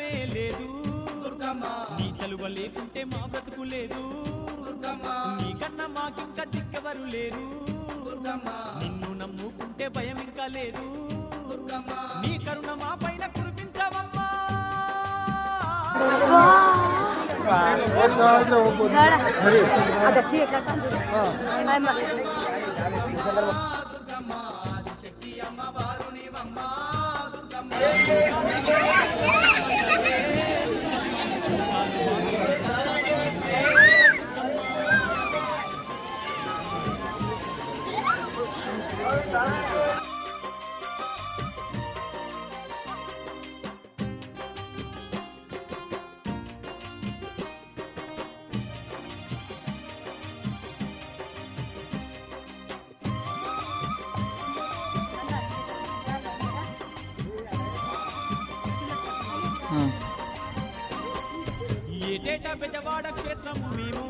చలనమే లేదు దుర్గమ్మ, నీ చలువ లేకుంటే మా బ్రతుకు లేదు దుర్గమ్మ, నీకన్నా మాకింకా దిక్కెవరు లేరు దుర్గమ్మ, నిన్ను నమ్ముకుంటే భయం ఇంకా లేదు దుర్గమ్మ, నీ కరుణ మా పైన కురిపించవమ్మా. దుర్గమ్మ ఆదిశక్తి అమ్మవారు నీవమ్మ దుర్గమ్మ. ఏటేటా బెజవాడ క్షేత్రము మేము